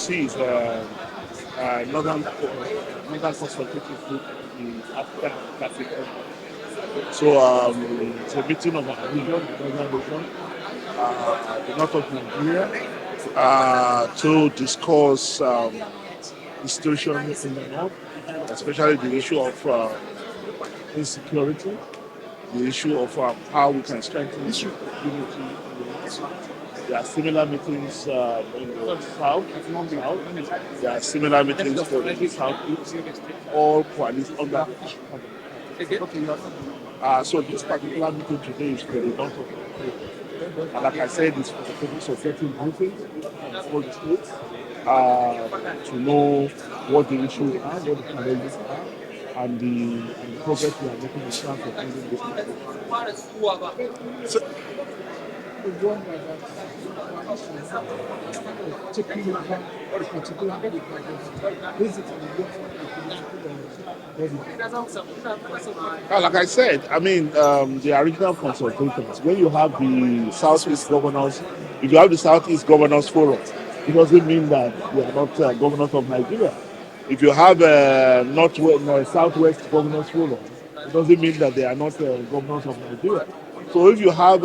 ADC is Northern Consultative Group in Africa and Africa. So it's a meeting of our region, the Northern region, the north of Nigeria, to discuss the situation in the north, especially the issue of insecurity, the issue of how we can strengthen unity in the north. There are similar meetings in the south. There are similar meetings for the southeast, all coalition under so this particular meeting today is for the north of the state. And like I said, it's for the purpose of getting briefings from all the states to know what the issues are, what the challenges are, and the progress we are making in terms of ending this situation. So, like I said, I mean, the original consultations, when you have the Southeast Governors, if you have the Southeast Governors Forum, it doesn't mean that they are not governors of Nigeria. If you have Southwest Governors Forum, it doesn't mean that they are not governors of Nigeria. So if you have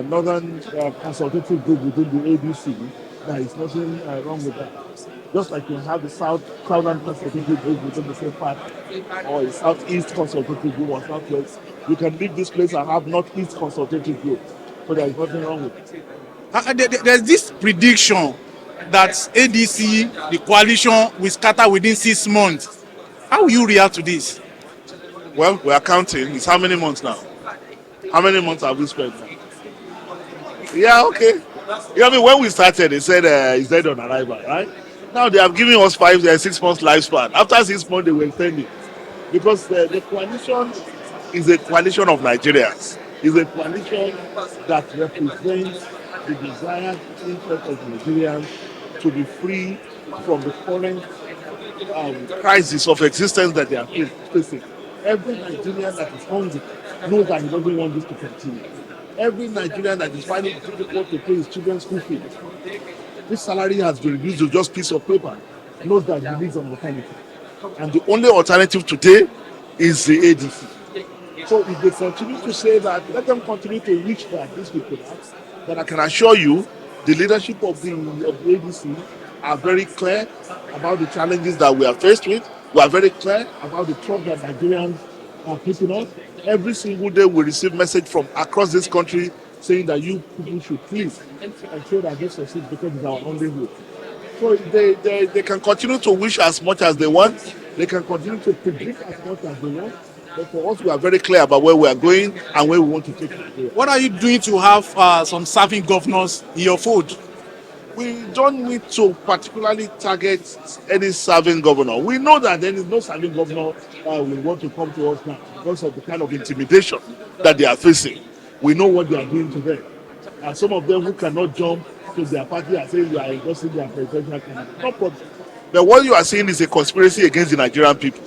Northern Consultative Group within the ADC, there is nothing wrong with that. Just like you have the Southern Consultative Group within the same party, or a Southeast Consultative Group or Southwest, you can leave this place and have Northeast Consultative Group. So there is nothing wrong with it. There's this prediction that ADC, the coalition, will scatter within 6 months. How will you react to this? Well, we are counting. It's how many months now? How many months have we spent now? Yeah, okay. You know, I mean, when we started, they said it's dead on arrival, right? Now they have given us 6 months lifespan. After 6 months, they will extend it. Because the coalition is a coalition of Nigerians. It's a coalition that represents the desired interest of Nigerians to be free from the current crisis of existence that they are facing. Every Nigerian that is hungry knows that he doesn't want this to continue. Every Nigerian that is finding it difficult to pay his children's school fees, this salary has been reduced to just a piece of paper, knows that he needs an alternative. And the only alternative today is the ADC. So if they continue to say that, let them continue to wish that these people have. But I can assure you, the leadership of the ADC are very clear about the challenges that we are faced with. We are very clear about the trouble that Nigerians are facing us. Every single day we receive message from across this country saying that you people should please ensure that this succeeds because it's our only hope. So they can continue to wish as much as they want. They can continue to predict as much as they want. But for us, we are very clear about where we are going and where we want to take it. What are you doing to have some serving governors in your fold? We don't need to particularly target any serving governor. We know that there is no serving governor will want to come to us now because of the kind of intimidation that they are facing. We know what they are doing to them. And some of them who cannot jump to their party are saying they are endorsing their presidential candidate. No problem. But what you are saying is a conspiracy against the Nigerian people.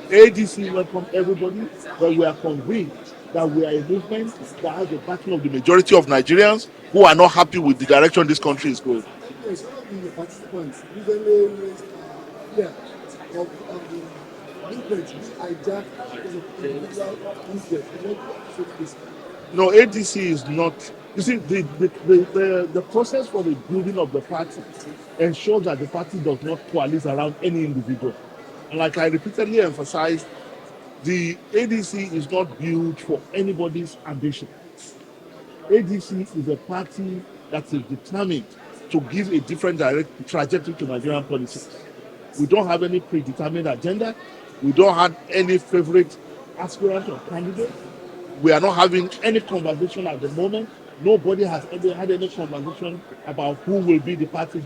ADC welcome everybody, but we are convinced that we are a movement that has the backing of the majority of Nigerians who are not happy with the direction this country is going. Yes, all the participants usually raise of movements hijacked because of individual interest. No, ADC is not. You see, the process for the building of the party ensures that the party does not coalesce around any individual. And like I repeatedly emphasized, the ADC is not built for anybody's ambition. ADC is a party that is determined to give a different trajectory to Nigerian politics. We don't have any predetermined agenda. We don't have any favorite aspirant or candidate. We are not having any conversation at the moment. Nobody has ever had any conversation about who will be the party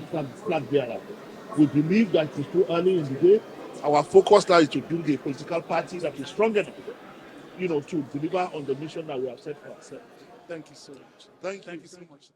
flag bearer. We believe that it's too early in the day. Our focus now is to build a political party that is strong enough, to deliver on the mission that we have set for ourselves. Thank you so much. Thank you so much.